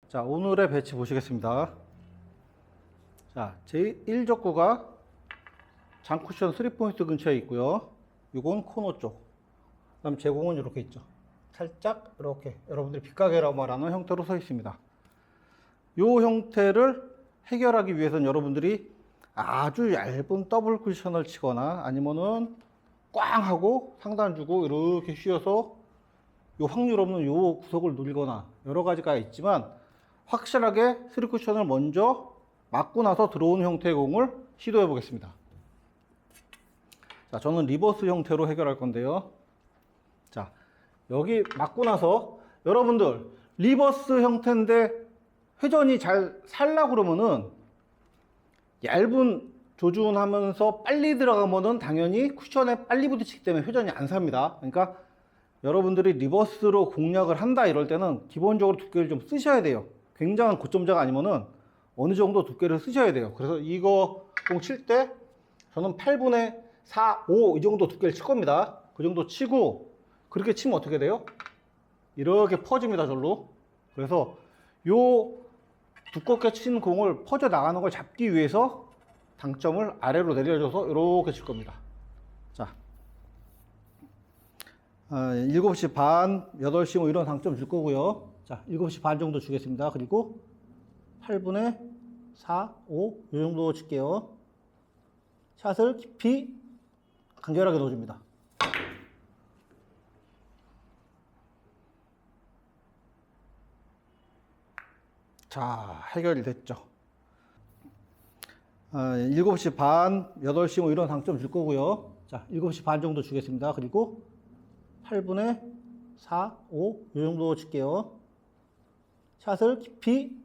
자, 오늘의 배치 보시겠습니다. 자, 제1족구가 장쿠션 3포인트 근처에 있고요. 이건 코너 쪽. 그 다음 제공은 이렇게 있죠. 살짝 이렇게 여러분들이 빗가게라고 말하는 형태로 서 있습니다. 이 형태를 해결하기 위해서는 여러분들이 아주 얇은 더블 쿠션을 치거나 아니면은 꽝 하고 상단 주고 이렇게 휘어서 요 확률 없는 요 구석을 누리거나 여러 가지가 있지만 확실하게 3쿠션을 먼저 맞고 나서 들어오는 형태의 공을 시도해 보겠습니다. 자, 저는 리버스 형태로 해결할 건데요. 자, 여기 맞고 나서 여러분들 리버스 형태인데 회전이 잘 살라고 그러면은 얇은 조준하면서 빨리 들어가면은 당연히 쿠션에 빨리 부딪히기 때문에 회전이 안 삽니다. 그러니까 여러분들이 리버스로 공략을 한다 이럴 때는 기본적으로 두께를 좀 쓰셔야 돼요. 굉장한 고점자가 아니면은 어느 정도 두께를 쓰셔야 돼요. 그래서 이거 공 칠 때 저는 8분의 4, 5 이 정도 두께를 칠 겁니다. 그 정도 치고 그렇게 치면 어떻게 돼요? 이렇게 퍼집니다, 절로. 그래서 요 두껍게 친 공을 퍼져 나가는 걸 잡기 위해서 당점을 아래로 내려줘서 이렇게 칠 겁니다. 자, 7시 반, 8시 뭐 이런 당점 줄 거고요. 자, 7시 반 정도 주겠습니다. 그리고 8분의 4, 5 이 정도 칠게요. 샷을 깊이 간결하게 넣어줍니다. 자, 해결이 됐죠. 7시 반, 8시 뭐 이런 당점 줄 거고요. 자, 7시 반 정도 주겠습니다. 그리고 8분의 4, 5 이 정도 칠게요. 샷을 깊이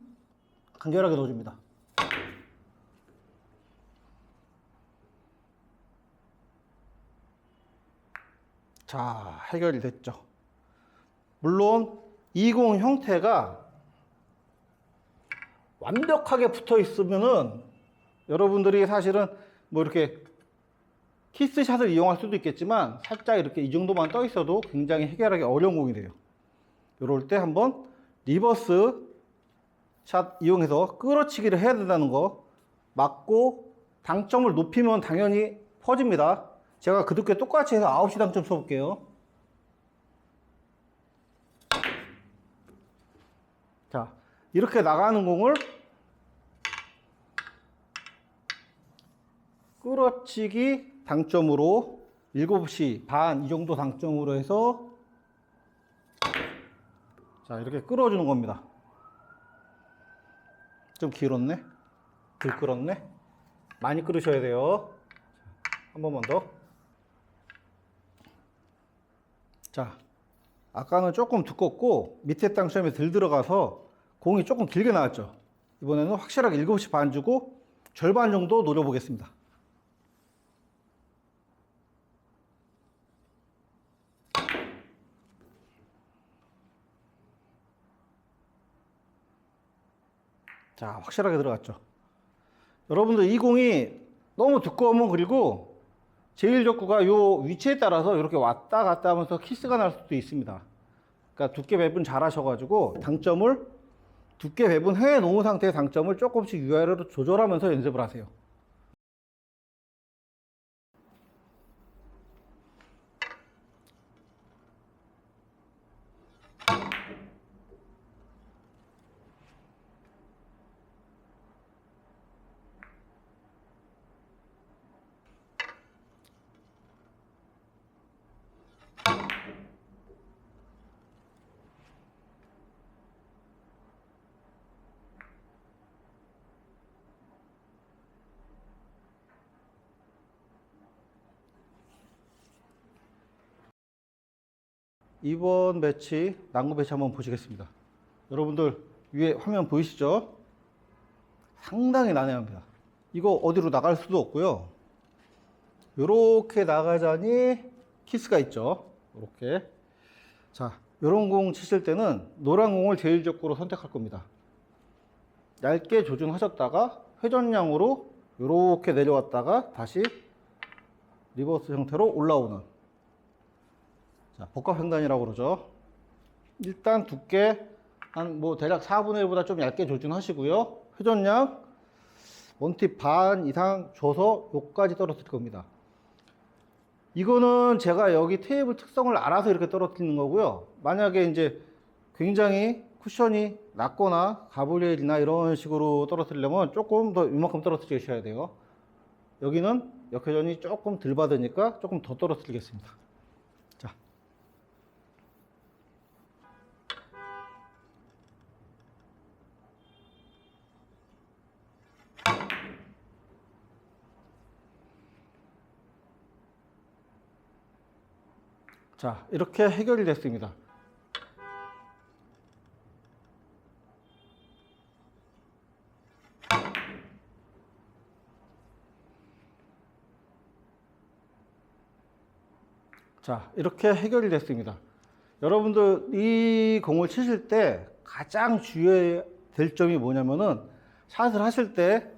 간결하게 넣어줍니다. 자, 해결이 됐죠. 물론 이 공 형태가 완벽하게 붙어 있으면은 여러분들이 사실은 뭐 이렇게 키스샷을 이용할 수도 있겠지만 살짝 이렇게 이 정도만 떠 있어도 굉장히 해결하기 어려운 공이 돼요. 이럴 때 한번 리버스 샷 이용해서 끌어치기를 해야 된다는 거 맞고 당점을 높이면 당연히 퍼집니다. 제가 그 두께 똑같이 해서 9시 당점 써볼게요. 자, 이렇게 나가는 공을 끌어치기 당점으로 7시 반 이 정도 당점으로 해서 자, 이렇게 끌어주는 겁니다. 좀 길었네? 덜 끌었네? 많이 끌으셔야 돼요. 한 번만 더. 자, 아까는 조금 두껍고 밑에 당점에 덜 들어가서 공이 조금 길게 나왔죠. 이번에는 확실하게 7시 반 주고 절반 정도 노려보겠습니다. 자, 확실하게 들어갔죠. 여러분들 이 공이 너무 두꺼우면 그리고 제1족구가 요 위치에 따라서 이렇게 왔다 갔다 하면서 키스가 날 수도 있습니다. 그러니까 두께 배분 잘 하셔가지고 당점을 두께 배분 해 놓은 상태의 당점을 조금씩 위아래로 조절하면서 연습을 하세요. 이번 배치, 난구 배치 한번 보시겠습니다. 여러분들 위에 화면 보이시죠? 상당히 난해합니다. 이거 어디로 나갈 수도 없고요. 요렇게 나가자니 키스가 있죠. 요렇게. 자, 요런 공 치실 때는 노란 공을 제1족구로 선택할 겁니다. 얇게 조준하셨다가 회전량으로 요렇게 내려왔다가 다시 리버스 형태로 올라오는, 자, 복합 횡단이라고 그러죠. 일단 두께 한 뭐 대략 4분의 1보다 좀 얇게 조준하시고요. 회전량 원팁 반 이상 줘서 요까지 떨어뜨릴 겁니다. 이거는 제가 여기 테이블 특성을 알아서 이렇게 떨어뜨리는 거고요. 만약에 이제 굉장히 쿠션이 낮거나 가브리엘이나 이런 식으로 떨어뜨리려면 조금 더 이만큼 떨어뜨리셔야 돼요. 여기는 역회전이 조금 덜 받으니까 조금 더 떨어뜨리겠습니다. 자. 자, 이렇게 해결이 됐습니다. 자, 이렇게 해결이 됐습니다. 여러분들 이 공을 치실 때 가장 주의해야 될 점이 뭐냐면은 샷을 하실 때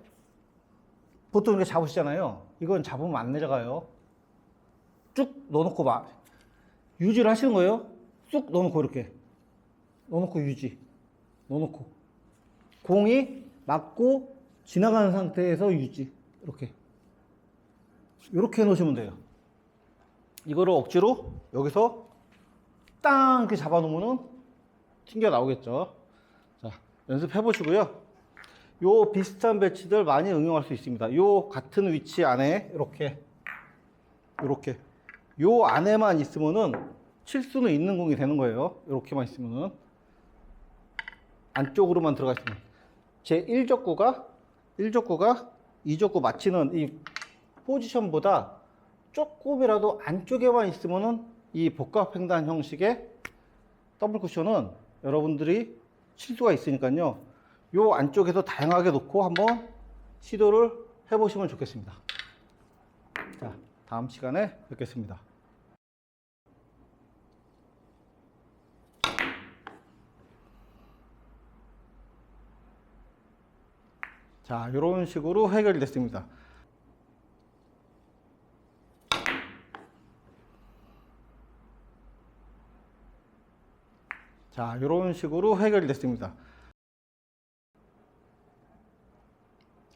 보통 이렇게 잡으시잖아요. 이건 잡으면 안 내려가요. 쭉 넣어놓고 막 유지를 하시는 거예요. 쑥 넣어놓고 이렇게 넣어놓고 유지 넣어놓고 공이 맞고 지나가는 상태에서 유지 이렇게 해놓으시면 돼요. 이거를 억지로 여기서 땅 이렇게 잡아 놓으면은 튕겨 나오겠죠. 자, 연습해 보시고요. 요 비슷한 배치들 많이 응용할 수 있습니다. 요 같은 위치 안에 이렇게 요 안에만 있으면은 칠 수는 있는 공이 되는 거예요. 이렇게만 있으면은 안쪽으로만 들어가 있으면 제 1족구가 2족구 맞히는 이 포지션보다 조금이라도 안쪽에만 있으면은 이 복합 횡단 형식의 더블 쿠션은 여러분들이 칠 수가 있으니까요. 요 안쪽에서 다양하게 놓고 한번 시도를 해보시면 좋겠습니다. 자, 다음 시간에 뵙겠습니다. 자, 이런 식으로 해결이 됐습니다. 자, 이런 식으로 해결이 됐습니다.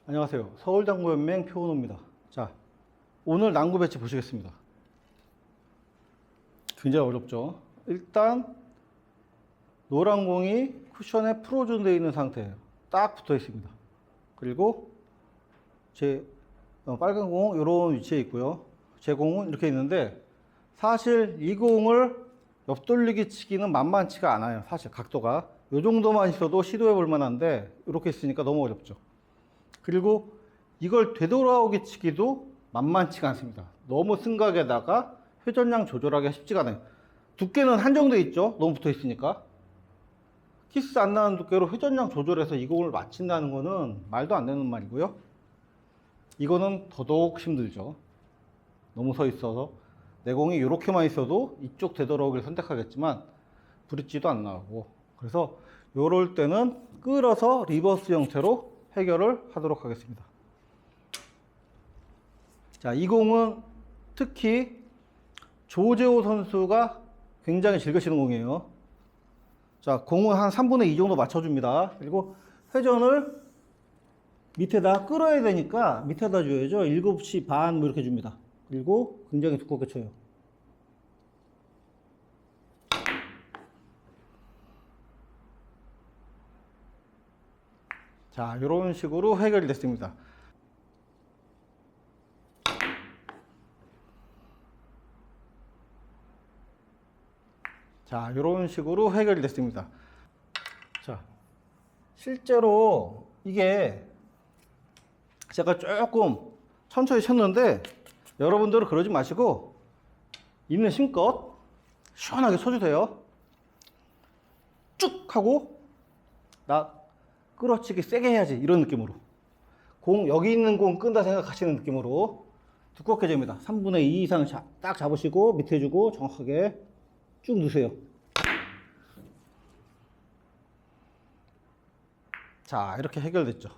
안녕하세요. 서울당구연맹 표은호입니다. 자, 오늘 난구 배치 보시겠습니다. 굉장히 어렵죠. 일단 노란 공이 쿠션에 프로즌 되어 있는 상태예요. 딱 붙어 있습니다. 그리고 제 빨간 공은 이런 위치에 있고요. 제 공은 이렇게 있는데 사실 이 공을 옆돌리기 치기는 만만치가 않아요. 사실 각도가 이 정도만 있어도 시도해 볼 만한데 이렇게 있으니까 너무 어렵죠. 그리고 이걸 되돌아오기 치기도 만만치가 않습니다. 너무 승각에다가 회전량 조절하기가 쉽지가 않아요. 두께는 한정돼 있죠. 너무 붙어 있으니까. 키스 안 나는 두께로 회전량 조절해서 이 공을 맞춘다는 거는 말도 안 되는 말이고요. 이거는 더더욱 힘들죠. 너무 서 있어서 내 공이 이렇게만 있어도 이쪽 되돌아오기를 선택하겠지만 브릿지도 안 나오고, 그래서 이럴 때는 끌어서 리버스 형태로 해결을 하도록 하겠습니다. 자, 이 공은 특히 조재호 선수가 굉장히 즐기시는 공이에요. 자, 공은 한 3분의 2 정도 맞춰줍니다. 그리고 회전을 밑에다 끌어야 되니까 밑에다 줘야죠. 7시 반 뭐 이렇게 줍니다. 그리고 굉장히 두껍게 쳐요. 자, 이런 식으로 해결이 됐습니다. 자, 이런 식으로 해결이 됐습니다. 자, 실제로 이게 제가 조금 천천히 쳤는데 여러분들은 그러지 마시고 있는 힘껏 시원하게 쳐주세요. 쭉 하고 나 끌어치기 세게 해야지, 이런 느낌으로. 공 여기 있는 공 끈다 생각하시는 느낌으로 두껍게 잽니다. 3분의 2 이상 딱 잡으시고 밑에 주고 정확하게 쭉 넣으세요. 자, 이렇게 해결됐죠.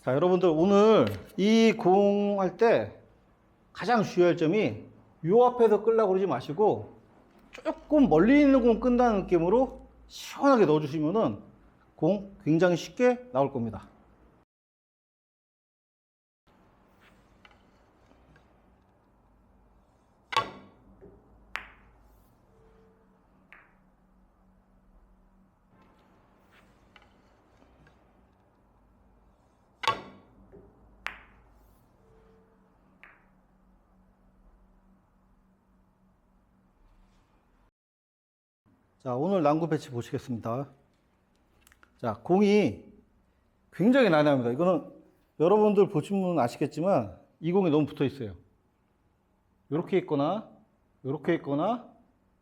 자, 여러분들 오늘 이 공 할 때 가장 주의할 점이 요 앞에서 끌려고 그러지 마시고 조금 멀리 있는 공 끈다는 느낌으로 시원하게 넣어주시면은 공 굉장히 쉽게 나올 겁니다. 자, 오늘 난구 배치 보시겠습니다. 자, 공이 굉장히 난해합니다. 이거는 여러분들 보시면 아시겠지만 이 공이 너무 붙어 있어요. 이렇게 있거나 이렇게 있거나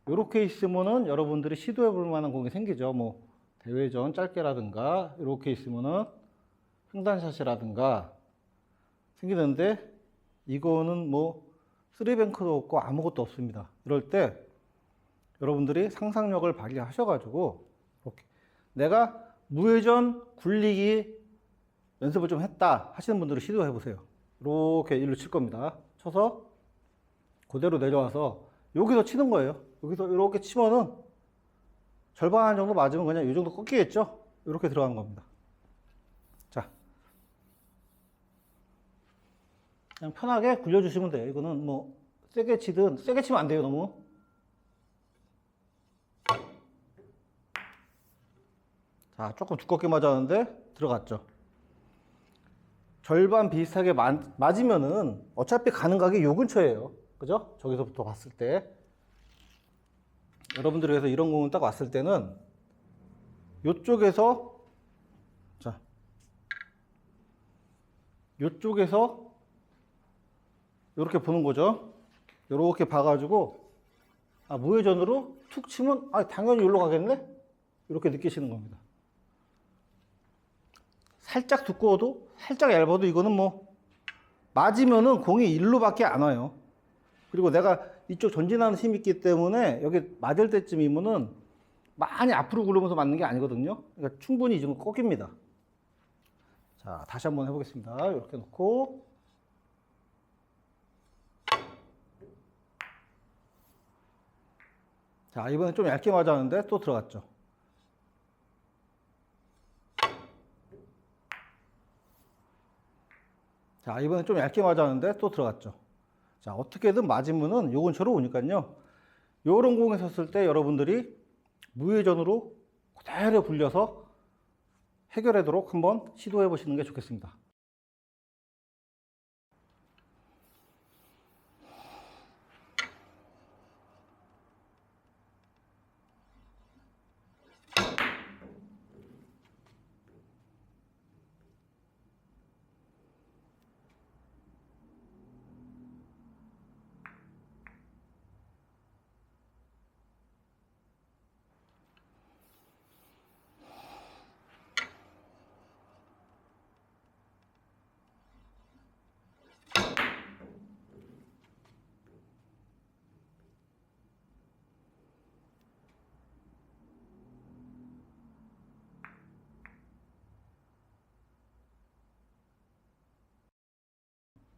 이렇게 있으면은 여러분들이 시도해 볼 만한 공이 생기죠. 뭐 대회전 짧게라든가 이렇게 있으면은 횡단샷이라든가 생기는데 이거는 뭐 쓰리뱅크도 없고 아무것도 없습니다. 이럴 때 여러분들이 상상력을 발휘하셔가지고 이렇게 내가 무회전 굴리기 연습을 좀 했다 하시는 분들은 시도해 보세요. 이렇게 일로 칠 겁니다. 쳐서 그대로 내려와서 여기서 치는 거예요. 여기서 이렇게 치면은 절반 정도 맞으면 그냥 이 정도 꺾이겠죠? 이렇게 들어가는 겁니다. 자, 그냥 편하게 굴려주시면 돼요. 이거는 뭐 세게 치든 세게 치면 안 돼요. 너무. 자, 조금 두껍게 맞았는데 들어갔죠. 절반 비슷하게 맞으면은 어차피 가는 각이 요 근처예요. 그죠? 저기서부터 봤을 때. 여러분들이 그래서 이런 공을 딱 왔을 때는 요쪽에서, 자, 요쪽에서 요렇게 보는 거죠. 요렇게 봐가지고, 아, 무회전으로 툭 치면, 아, 당연히 여기로 가겠네? 이렇게 느끼시는 겁니다. 살짝 두꺼워도 살짝 얇아도 이거는 뭐 맞으면은 공이 일로밖에 안 와요. 그리고 내가 이쪽 전진하는 힘이 있기 때문에 여기 맞을 때쯤이면은 많이 앞으로 굴러면서 맞는 게 아니거든요. 그러니까 충분히 지금 꺾입니다. 자, 다시 한번 해보겠습니다. 이렇게 놓고 자, 이번엔 좀 얇게 맞았는데 또 들어갔죠. 자, 이번엔 좀 얇게 맞았는데 또 들어갔죠. 자, 어떻게든 맞으면은 요 근처로 오니까요. 요런 공에 섰을 때 여러분들이 무회전으로 그대로 굴려서 해결하도록 한번 시도해 보시는 게 좋겠습니다.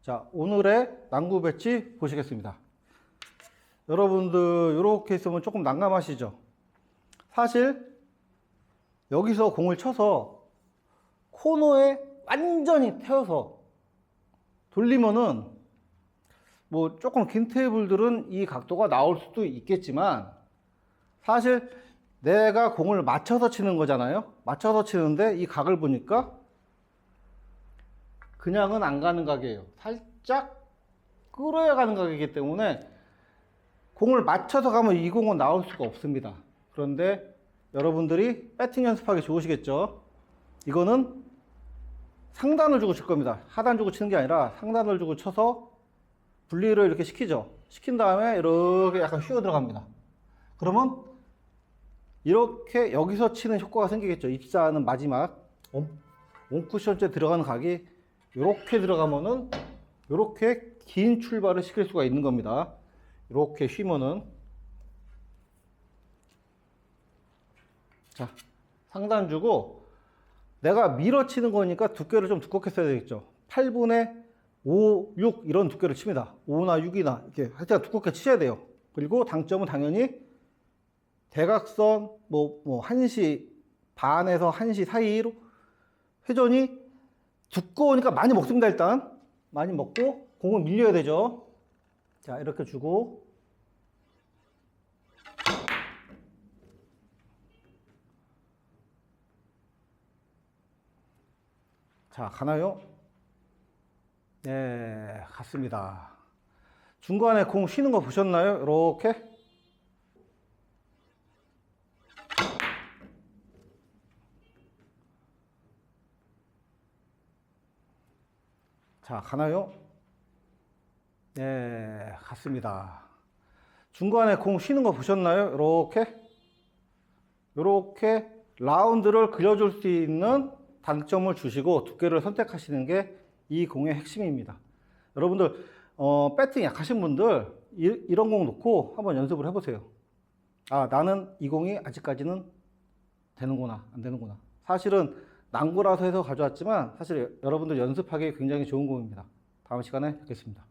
자, 오늘의 난구 배치 보시겠습니다. 여러분들 이렇게 있으면 조금 난감하시죠? 사실 여기서 공을 쳐서 코너에 완전히 태워서 돌리면은 뭐 조금 긴 테이블들은 이 각도가 나올 수도 있겠지만 사실 내가 공을 맞춰서 치는 거잖아요. 맞춰서 치는데 이 각을 보니까 그냥은 안 가는 각이에요. 살짝 끌어야 가는 각이기 때문에 공을 맞춰서 가면 이 공은 나올 수가 없습니다. 그런데 여러분들이 배팅 연습하기 좋으시겠죠? 이거는 상단을 주고 칠 겁니다. 하단 주고 치는 게 아니라 상단을 주고 쳐서 분리를 이렇게 시키죠. 시킨 다음에 이렇게 약간 휘어 들어갑니다. 그러면 이렇게 여기서 치는 효과가 생기겠죠. 입사하는 마지막 온쿠션째 들어가는 각이 이렇게 들어가면은 이렇게 긴 출발을 시킬 수가 있는 겁니다. 이렇게 휘면은 자, 상단 주고 내가 밀어치는 거니까 두께를 좀 두껍게 써야 되겠죠. 8분의 5, 6 이런 두께를 칩니다. 5나 6이나 이렇게 하여튼 두껍게 치셔야 돼요. 그리고 당점은 당연히 대각선 뭐 1시 반에서 1시 사이로 회전이 두꺼우니까 많이 먹습니다. 일단 많이 먹고 공을 밀려야 되죠. 자, 이렇게 주고 자, 가나요? 네, 갔습니다. 중간에 공 쉬는 거 보셨나요? 이렇게. 자, 가나요? 네, 갔습니다. 중간에 공 쉬는 거 보셨나요? 이렇게 라운드를 그려줄 수 있는 당점을 주시고 두께를 선택하시는 게 이 공의 핵심입니다. 여러분들 배팅 약하신 분들 이런 공 놓고 한번 연습을 해보세요. 아, 나는 이 공이 아직까지는 되는구나, 안 되는구나. 사실은 난구라서 해서 가져왔지만 사실 여러분들 연습하기 굉장히 좋은 공입니다. 다음 시간에 뵙겠습니다.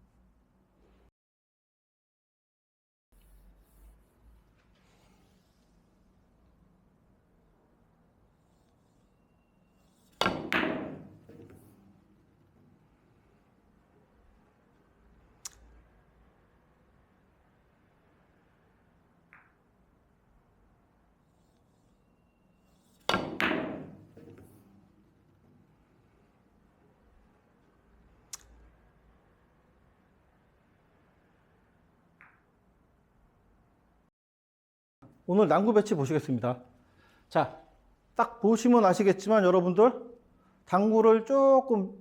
오늘 난구 배치 보시겠습니다. 자, 딱 보시면 아시겠지만 여러분들 당구를 조금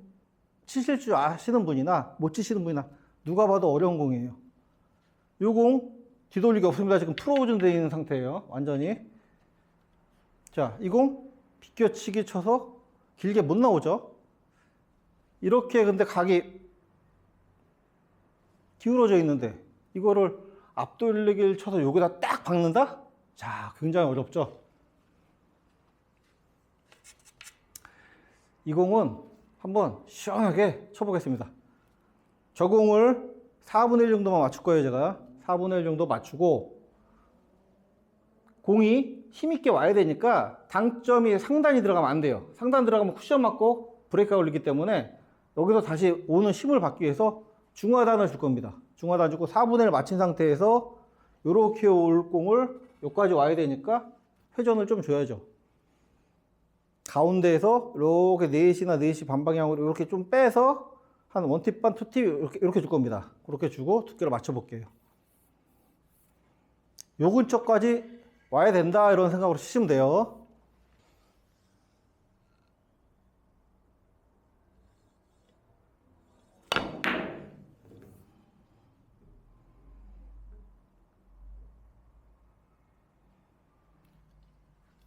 치실 줄 아시는 분이나 못 치시는 분이나 누가 봐도 어려운 공이에요. 이 공 뒤돌리기 없습니다. 지금 프로즌 되어 있는 상태예요. 완전히. 자, 이 공 비껴치기 쳐서 길게 못 나오죠. 이렇게 근데 각이 기울어져 있는데 이거를 앞돌리기를 쳐서 여기다 딱 박는다? 자, 굉장히 어렵죠. 이 공은 한번 시원하게 쳐보겠습니다. 저 공을 4분의 1 정도만 맞출 거예요. 제가 4분의 1 정도 맞추고 공이 힘있게 와야 되니까 당점이 상단이 들어가면 안 돼요. 상단 들어가면 쿠션 맞고 브레이크가 걸리기 때문에 여기서 다시 오는 힘을 받기 위해서 중하단을 줄 겁니다. 중하단 주고 4분의 1 맞춘 상태에서 이렇게 올 공을 여기까지 와야 되니까 회전을 좀 줘야죠. 가운데에서 이렇게 4시나 4시 반방향으로 이렇게 좀 빼서 한 1팁 반 2팁 이렇게 줄 겁니다. 그렇게 주고 두께를 맞춰 볼게요. 요 근처까지 와야 된다 이런 생각으로 치시면 돼요.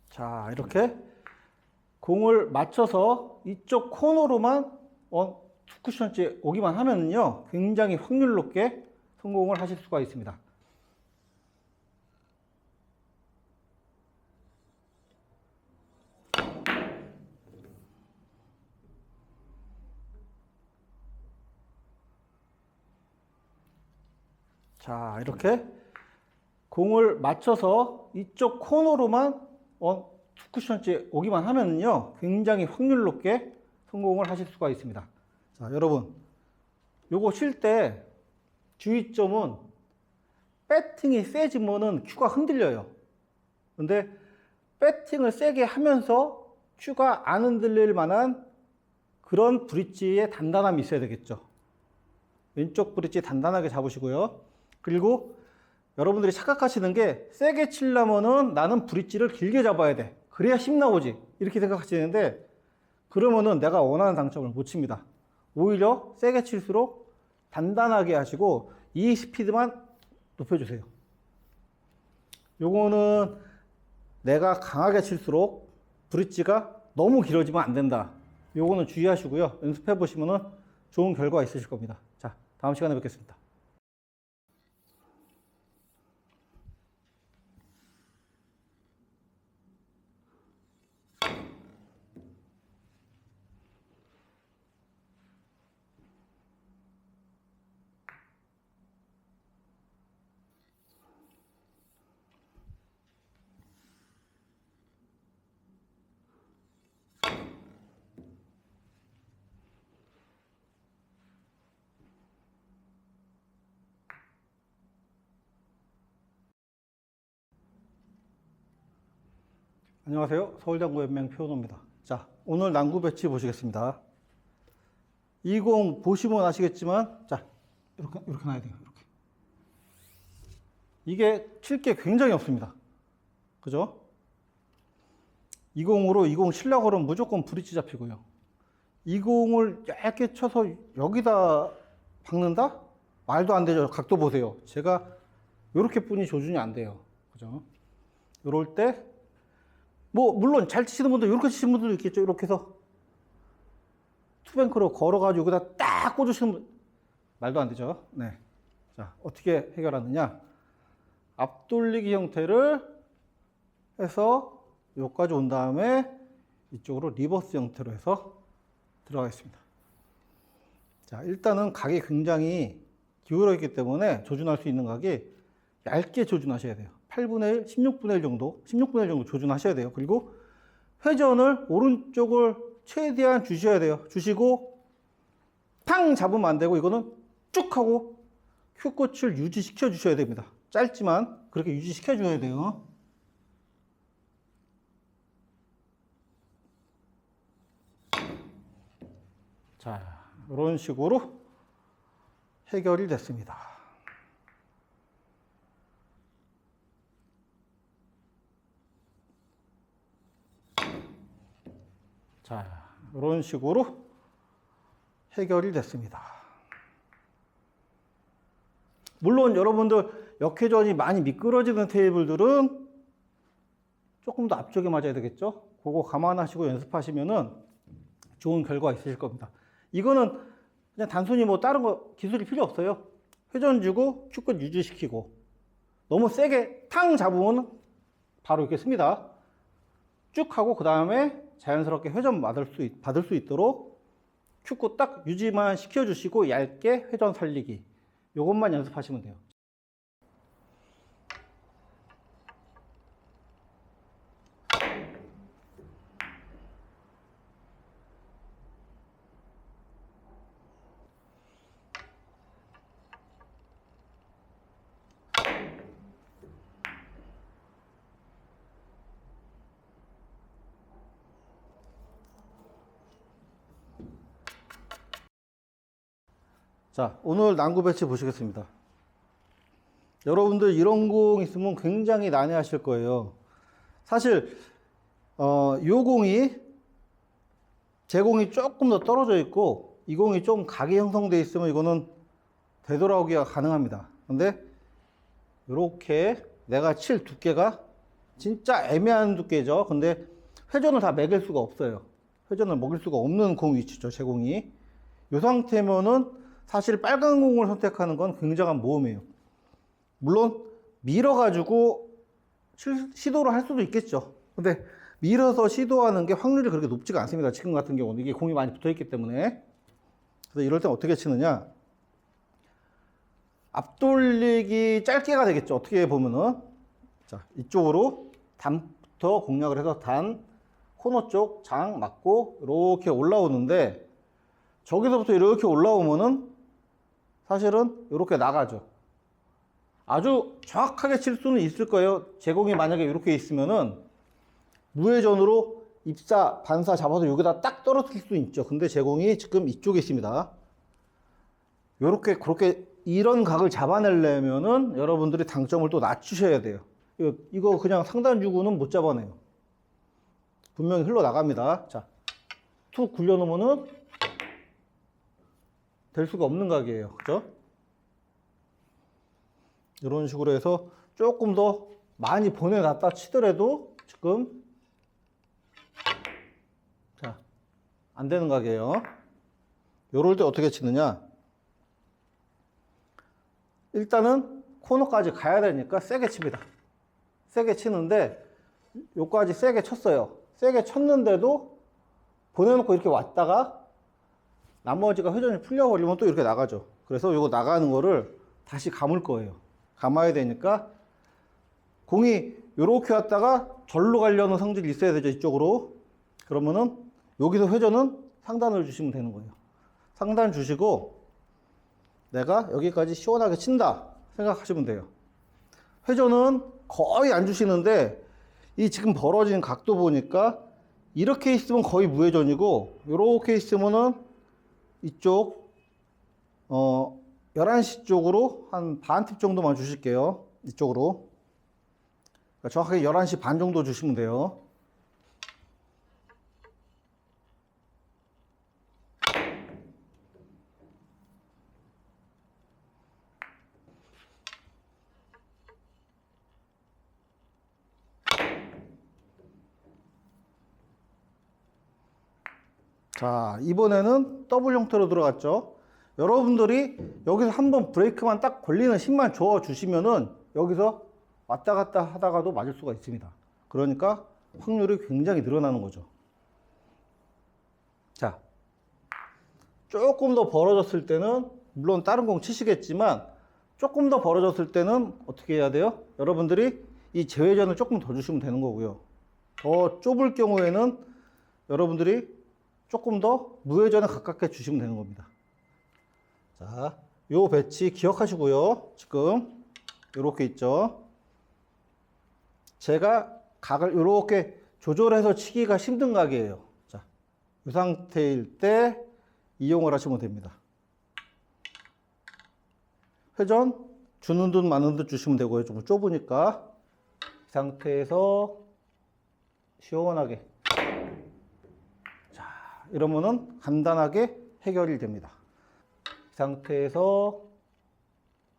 자, 이렇게 공을 맞춰서 이쪽 코너로만 투 쿠션째 오기만 하면요 굉장히 확률 높게 성공을 하실 수가 있습니다. 자, 이렇게 공을 맞춰서 이쪽 코너로만 투 쿠션째 오기만 하면요 굉장히 확률 높게 성공을 하실 수가 있습니다. 자, 여러분 요거 칠 때 주의점은 배팅이 세지면은 큐가 흔들려요. 근데 배팅을 세게 하면서 큐가 안 흔들릴 만한 그런 브릿지의 단단함이 있어야 되겠죠. 왼쪽 브릿지 단단하게 잡으시고요. 그리고 여러분들이 착각하시는 게 세게 치려면은 나는 브릿지를 길게 잡아야 돼. 그래야 힘 나오지. 이렇게 생각하시는데 그러면은 내가 원하는 당점을 못 칩니다. 오히려 세게 칠수록 단단하게 하시고 이 스피드만 높여주세요. 요거는 내가 강하게 칠수록 브릿지가 너무 길어지면 안 된다. 요거는 주의하시고요. 연습해 보시면은 좋은 결과 있으실 겁니다. 자, 다음 시간에 뵙겠습니다. 안녕하세요. 서울당구연맹 표현호입니다. 자, 오늘 난구 배치 보시겠습니다. 20 보시면 아시겠지만, 자, 이렇게 놔야 돼요. 이렇게. 이게 칠 게 굉장히 없습니다. 그죠? 20으로 20 치려고 그러면 무조건 브릿지 잡히고요. 20을 얇게 쳐서 여기다 박는다? 말도 안 되죠. 각도 보세요. 제가 이렇게 뿐이 조준이 안 돼요. 그죠? 이럴 때, 뭐, 물론 잘 치시는 분들, 이렇게 치시는 분들도 있겠죠. 이렇게 해서 투뱅크로 걸어가지고 여기다 딱 꽂으시는 분, 말도 안 되죠. 네. 자, 어떻게 해결하느냐. 앞돌리기 형태를 해서 여기까지 온 다음에 이쪽으로 리버스 형태로 해서 들어가겠습니다. 자, 일단은 각이 굉장히 기울어 있기 때문에 조준할 수 있는 각이 얇게 조준하셔야 돼요. 8분의 1, 16분의 1 정도, 16분의 1 정도 조준하셔야 돼요. 그리고 회전을 오른쪽을 최대한 주셔야 돼요. 주시고 탕 잡으면 안 되고 이거는 쭉 하고 큐꽃을 유지시켜 주셔야 됩니다. 짧지만 그렇게 유지시켜 줘야 돼요. 자, 이런 식으로 해결이 됐습니다. 자, 이런 식으로 해결이 됐습니다. 물론 여러분들 역회전이 많이 미끄러지는 테이블들은 조금 더 앞쪽에 맞아야 되겠죠? 그거 감안하시고 연습하시면은 좋은 결과가 있으실 겁니다. 이거는 그냥 단순히 뭐 다른 거 기술이 필요 없어요. 회전 주고 큐끝 유지시키고 너무 세게 탕 잡으면 바로 이렇게 씁니다. 쭉 하고 그 다음에 자연스럽게 회전 받을 수 있도록 큐끝 딱 유지만 시켜주시고 얇게 회전 살리기 요것만 연습하시면 돼요. 자, 오늘 난구 배치 보시겠습니다. 여러분들 이런 공 있으면 굉장히 난해하실 거예요. 사실 요 공이 제 공이 조금 더 떨어져 있고 이 공이 좀 각이 형성되어 있으면 이거는 되돌아오기가 가능합니다. 근데 이렇게 내가 칠 두께가 진짜 애매한 두께죠. 근데 회전을 다 매길 수가 없어요. 회전을 먹일 수가 없는 공 위치죠, 제 공이. 이 상태면은 사실 빨간 공을 선택하는 건 굉장한 모험이에요. 물론 밀어가지고 시도를 할 수도 있겠죠. 근데 밀어서 시도하는 게 확률이 그렇게 높지가 않습니다. 지금 같은 경우는 이게 공이 많이 붙어있기 때문에. 그래서 이럴 땐 어떻게 치느냐. 앞돌리기 짧게가 되겠죠. 어떻게 보면은. 자, 이쪽으로 단부터 공략을 해서 단, 코너 쪽 장 맞고 이렇게 올라오는데 저기서부터 이렇게 올라오면은 사실은 이렇게 나가죠. 아주 정확하게 칠 수는 있을 거예요. 제공이 만약에 이렇게 있으면은 무회전으로 입사, 반사 잡아서 여기다 딱 떨어뜨릴 수 있죠. 근데 제공이 지금 이쪽에 있습니다. 요렇게, 그렇게, 이런 각을 잡아내려면은 여러분들이 당점을 또 낮추셔야 돼요. 이거 그냥 상단 주고는 못 잡아내요. 분명히 흘러나갑니다. 자, 툭 굴려놓으면은 될 수가 없는 각이에요. 그죠? 이런 식으로 해서 조금 더 많이 보내놨다 치더라도 지금 자, 안 되는 각이에요. 요럴 때 어떻게 치느냐. 일단은 코너까지 가야 되니까 세게 칩니다. 세게 치는데 요까지 세게 쳤어요. 세게 쳤는데도 보내놓고 이렇게 왔다가 나머지가 회전이 풀려버리면 또 이렇게 나가죠. 그래서 이거 나가는 거를 다시 감을 거예요. 감아야 되니까 공이 이렇게 왔다가 절로 가려는 성질이 있어야 되죠. 이쪽으로. 그러면은 여기서 회전은 상단을 주시면 되는 거예요. 상단 주시고 내가 여기까지 시원하게 친다 생각하시면 돼요. 회전은 거의 안 주시는데 이 지금 벌어진 각도 보니까 이렇게 있으면 거의 무회전이고, 이렇게 있으면은 이쪽 11시 쪽으로 한 반 팁 정도만 주실게요. 이쪽으로. 그러니까 정확하게 11시 반 정도 주시면 돼요. 자, 이번에는 더블 형태로 들어갔죠. 여러분들이 여기서 한번 브레이크만 딱 걸리는 힘만 줘 주시면은 여기서 왔다 갔다 하다가도 맞을 수가 있습니다. 그러니까 확률이 굉장히 늘어나는 거죠. 자, 조금 더 벌어졌을 때는 물론 다른 공 치시겠지만 조금 더 벌어졌을 때는 어떻게 해야 돼요? 여러분들이 이 제외전을 조금 더 주시면 되는 거고요. 더 좁을 경우에는 여러분들이 조금 더 무회전에 가깝게 주시면 되는 겁니다. 자, 요 배치 기억하시고요. 지금 요렇게 있죠. 제가 각을 요렇게 조절해서 치기가 힘든 각이에요. 자, 이 상태일 때 이용을 하시면 됩니다. 회전 주는 듯 마는 듯 주시면 되고요. 좀 좁으니까 이 상태에서 시원하게, 이러면은 간단하게 해결이 됩니다. 이 상태에서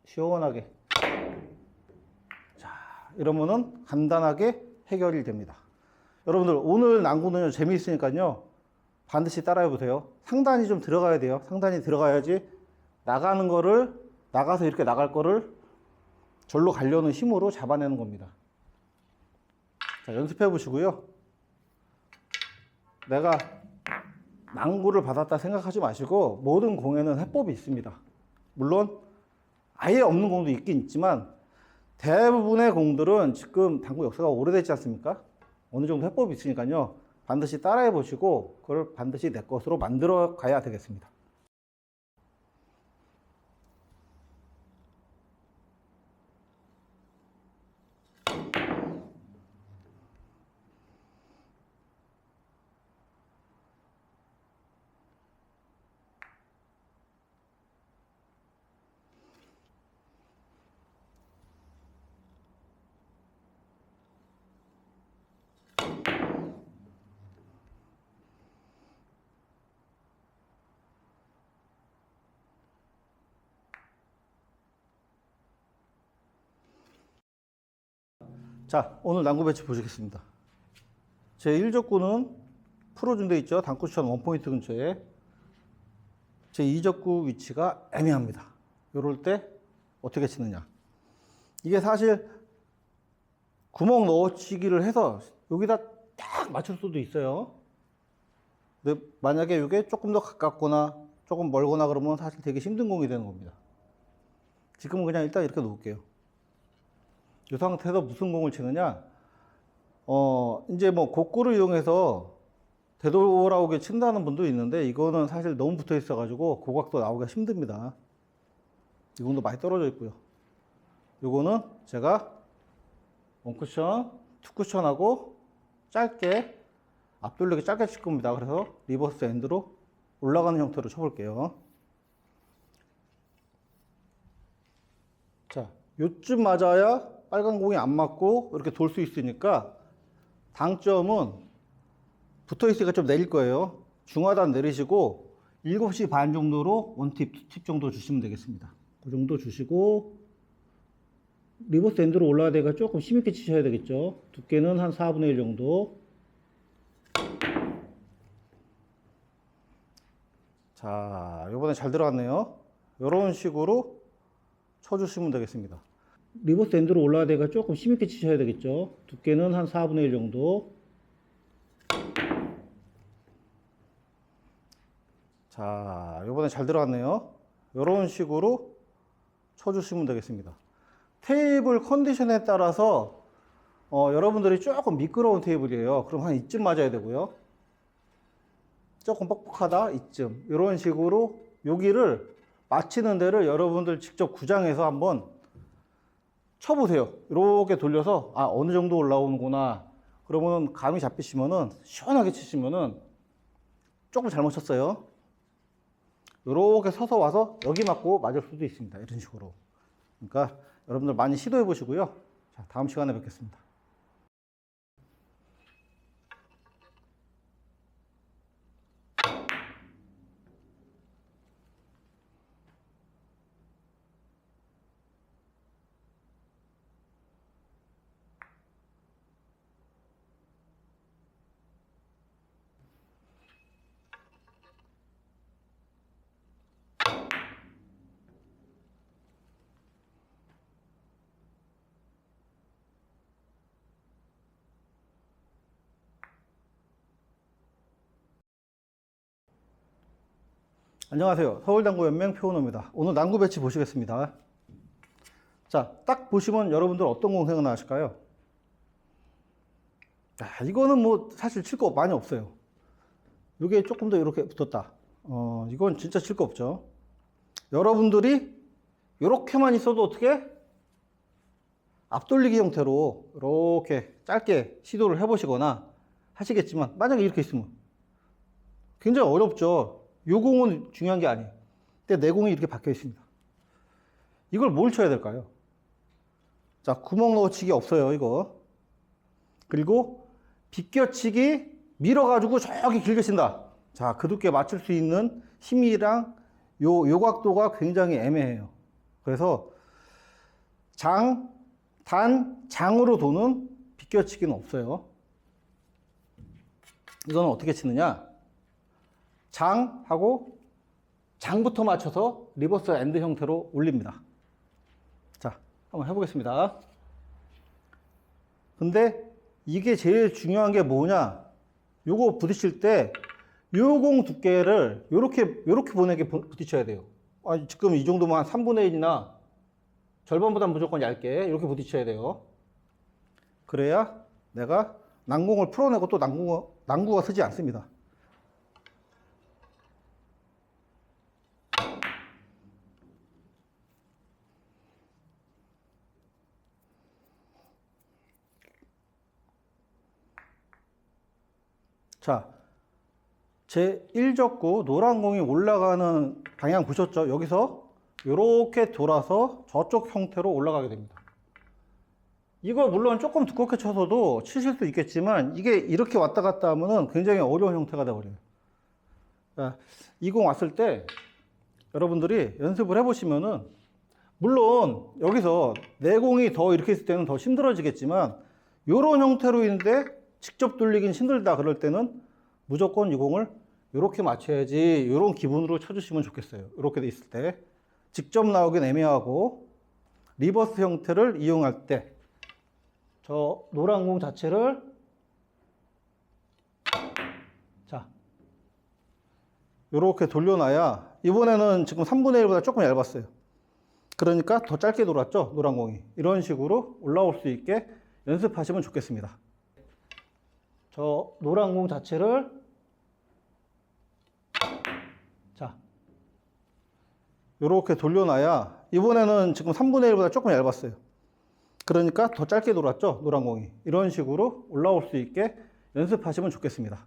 시원하게, 자, 이러면은 간단하게 해결이 됩니다. 여러분들 오늘 난구는요 재미있으니까요 반드시 따라해 보세요. 상단이 좀 들어가야 돼요. 상단이 들어가야지 나가서 이렇게 나갈 거를 절로 가려는 힘으로 잡아내는 겁니다. 자, 연습해 보시고요. 내가 난구를 받았다 생각하지 마시고 모든 공에는 해법이 있습니다. 물론 아예 없는 공도 있긴 있지만 대부분의 공들은 지금 당구 역사가 오래되지 않습니까? 어느 정도 해법이 있으니까요. 반드시 따라해 보시고 그걸 반드시 내 것으로 만들어 가야 되겠습니다. 자, 오늘 난구 배치 보시겠습니다. 제 1적구는 풀어준 데 있죠. 단쿠션 원포인트 근처에. 제 2적구 위치가 애매합니다. 이럴 때 어떻게 치느냐. 이게 사실 구멍 넣어치기를 해서 여기다 딱 맞출 수도 있어요. 근데 만약에 이게 조금 더 가깝거나 조금 멀거나 그러면 사실 되게 힘든 공이 되는 겁니다. 지금은 그냥 일단 이렇게 놓을게요. 이 상태에서 무슨 공을 치느냐, 이제 뭐 곡구를 이용해서 되돌아오게 친다는 분도 있는데 이거는 사실 너무 붙어 있어가지고 고각도 나오기가 힘듭니다. 이 공도 많이 떨어져 있고요. 이거는 제가 원쿠션, 투쿠션하고 짧게 앞돌리기 짧게 칠 겁니다. 그래서 리버스 엔드로 올라가는 형태로 쳐볼게요. 자, 요쯤 맞아야 빨간 공이 안 맞고 이렇게 돌 수 있으니까 당점은 붙어 있으니까 좀 내릴 거예요. 중하단 내리시고 7시 반 정도로 원팁, 투팁 정도 주시면 되겠습니다. 그 정도 주시고 리버스 엔드로 올라야 되니까 조금 힘있게 치셔야 되겠죠. 두께는 한 4분의 1 정도. 자, 이번에 잘 들어갔네요. 이런 식으로 쳐주시면 되겠습니다. 리버스 엔드로 올라야 되니까 조금 힘있게 치셔야 되겠죠. 두께는 한 4분의 1 정도. 자, 이번에 잘 들어갔네요. 이런 식으로 쳐주시면 되겠습니다. 테이블 컨디션에 따라서 여러분들이 조금 미끄러운 테이블이에요. 그럼 한 이쯤 맞아야 되고요. 조금 뻑뻑하다 이쯤, 이런 식으로 여기를 맞히는 데를 여러분들 직접 구장해서 한번 쳐보세요. 이렇게 돌려서 어느 정도 올라오는구나, 그러면 감이 잡히시면은 시원하게 치시면은 조금 잘못 쳤어요. 요렇게 서서 와서 여기 맞고 맞을 수도 있습니다. 이런 식으로. 그러니까 여러분들 많이 시도해 보시고요. 자, 다음 시간에 뵙겠습니다. 안녕하세요. 서울당구연맹 표은호입니다. 오늘 난구 배치 보시겠습니다. 자, 딱 보시면 여러분들 어떤 공 생각나실까요? 이거는 뭐 사실 칠 거 많이 없어요. 이게 조금 더 이렇게 붙었다. 이건 진짜 칠 거 없죠. 여러분들이 이렇게만 있어도 어떻게 앞돌리기 형태로 이렇게 짧게 시도를 해보시거나 하시겠지만, 만약에 이렇게 있으면 굉장히 어렵죠. 요 공은 중요한 게 아니에요. 근데 내 공이 이렇게 박혀 있습니다. 이걸 뭘 쳐야 될까요? 자, 구멍 넣어치기 없어요, 이거. 그리고 비껴치기 밀어가지고 저기 길게 친다. 자, 그 두께 맞출 수 있는 힘이랑 요 각도가 굉장히 애매해요. 그래서 장으로 도는 비껴치기는 없어요. 이거는 어떻게 치느냐? 장하고 장부터 맞춰서 리버스 엔드 형태로 올립니다. 자, 한번 해보겠습니다. 근데 이게 제일 중요한 게 뭐냐? 요거 부딪힐 때 요 공 두께를 요렇게 보내게 부딪혀야 돼요. 지금 이 정도면 한 3분의 1이나 절반보다 무조건 얇게 이렇게 부딪혀야 돼요. 그래야 내가 난공을 풀어내고 또 난구가 서지 않습니다. 자, 제 1적구 노란 공이 올라가는 방향 보셨죠? 여기서 이렇게 돌아서 저쪽 형태로 올라가게 됩니다. 이거 물론 조금 두껍게 쳐서도 치실 수 있겠지만 이게 이렇게 왔다 갔다 하면은 굉장히 어려운 형태가 되어버려요. 이 공 왔을 때 여러분들이 연습을 해보시면은, 물론 여기서 내 공이 더 이렇게 있을 때는 더 힘들어지겠지만 이런 형태로 있는데 직접 돌리긴 힘들다 그럴 때는 무조건 이 공을 이렇게 맞춰야지, 이런 기분으로 쳐주시면 좋겠어요. 이렇게 돼 있을 때 직접 나오긴 애매하고, 리버스 형태를 이용할 때 저 노란 공 자체를 자 이렇게 돌려놔야, 이번에는 지금 3분의 1보다 조금 얇았어요. 그러니까 더 짧게 돌았죠, 노란 공이. 이런 식으로 올라올 수 있게 연습하시면 좋겠습니다. 저 노란 공 자체를 자 이렇게 돌려놔야, 이번에는 지금 3분의 1보다 조금 얇았어요. 그러니까 더 짧게 돌았죠, 노란 공이. 이런 식으로 올라올 수 있게 연습하시면 좋겠습니다. 저 노란 공 자체를 자 이렇게 돌려놔야, 이번에는 지금 3분의 1보다 조금 얇았어요. 그러니까 더 짧게 돌았죠, 노란 공이. 이런 식으로 올라올 수 있게 연습하시면 좋겠습니다.